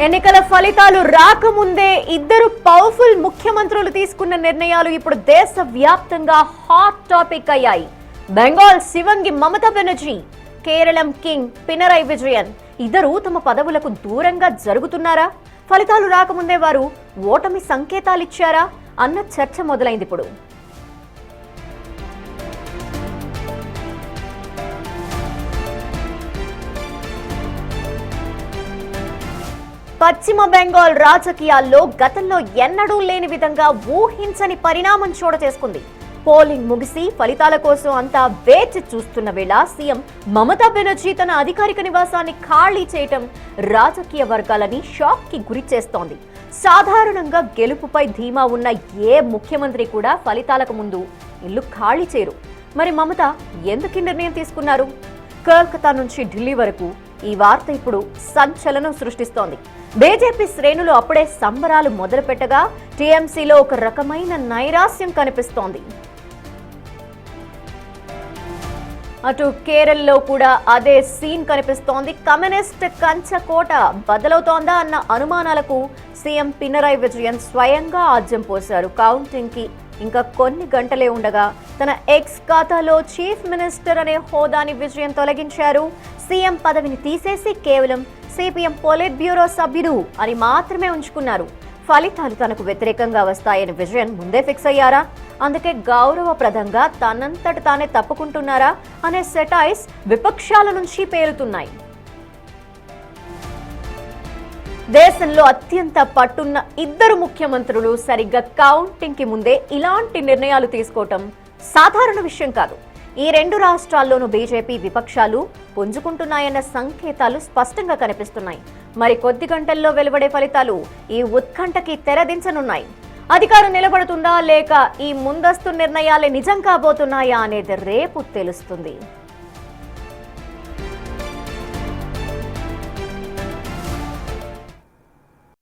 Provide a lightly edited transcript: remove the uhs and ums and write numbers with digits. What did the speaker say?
ఎన్నికల ఫలితాలు రాకముందే ఇద్దరు పవర్ఫుల్ ముఖ్యమంత్రులు తీసుకున్న నిర్ణయాలు ఇప్పుడు దేశవ్యాప్తంగా హాట్ టాపిక్ అయ్యాయి. బెంగాల్ శివంగి మమతా బెనర్జీ, కేరళం కింగ్ పినరయ్ విజయన్ ఇద్దరు తమ పదవులకు దూరంగా జరుగుతున్నారా? ఫలితాలు రాకముందే వారు ఓటమి సంకేతాలిచ్చారా అన్న చర్చ మొదలైంది. ఇప్పుడు పశ్చిమ బెంగాల్ రాజకీయాల్లో గతంలో ఎన్నడూ లేని విధంగా ఊహించని పరిణామం చోటు చేసుకుంది. పోలింగ్ ముగిసి ఫలితాల కోసం అంతా వేచి చూస్తున్న వేళ సీఎం మమతా బెనర్జీ తన అధికారిక నివాసాన్ని ఖాళీ చేయటం రాజకీయ వర్గాలని షాక్ కి గురి చేస్తోంది. సాధారణంగా గెలుపుపై ధీమా ఉన్న ఏ ముఖ్యమంత్రి కూడా ఫలితాలకు ముందు ఇల్లు ఖాళీ చేయరు. మరి మమత ఎందుకు నిర్ణయం తీసుకున్నారు? కోల్కతా నుంచి ఢిల్లీ వరకు ఈ వార్త ఇప్పుడు సంచలనం సృష్టిస్తోంది. బీజేపీ శ్రేణులు అప్పుడే సంబరాలు మొదలుపెట్టగా టీఎంసీలో ఒక రకమైన నైరాశ్యం కనిపిస్తోంది. అటు కేరళలో కూడా అదే సీన్ కనిపిస్తోంది. కమ్యూనిస్ట్ కంచకోట బదలవుతోందా అన్న అనుమానాలకు సీఎం పినరయ్ విజయన్ స్వయంగా ఆజ్యం పోశారు. కౌంటింగ్ కి ఇంకా కొన్ని గంటలే ఉండగా తన ఎక్స్ ఖాతాలో చీఫ్ మినిస్టర్ అనే హోదాని విజయన్ తొలగించారు. సీఎం పదవిని తీసేసి కేవలం సిపిఎం పొలిట్ బ్యూరో సభ్యుడు అని మాత్రమే ఉంచుకున్నారు. ఫలితాలు తనకు వ్యతిరేకంగా వస్తాయని విజయన్ ముందే ఫిక్స్ అయ్యారా? అందుకే గౌరవప్రదంగా తనంతట తానే తప్పుకుంటున్నారా అనే సెటైర్స్ విపక్షాల నుంచి పేలుతున్నాయి. దేశంలో అత్యంత పట్టున్న ఇద్దరు ముఖ్యమంత్రులు సరిగ్గా కౌంటింగ్ కి ముందే ఇలాంటి నిర్ణయాలు తీసుకోవటం సాధారణ విషయం కాదు. ఈ రెండు రాష్ట్రాల్లోనూ బీజేపీ విపక్షాలు పుంజుకుంటున్నాయన్న సంకేతాలు స్పష్టంగా కనిపిస్తున్నాయి. మరి కొద్ది గంటల్లో వెలువడే ఫలితాలు ఈ ఉత్కంఠకి తెరదించనున్నాయి. అధికారం నిలబడుతుందా లేక ఈ ముందస్తు నిర్ణయాలే నిజం కాబోతున్నాయా అనేది రేపు తెలుస్తుంది.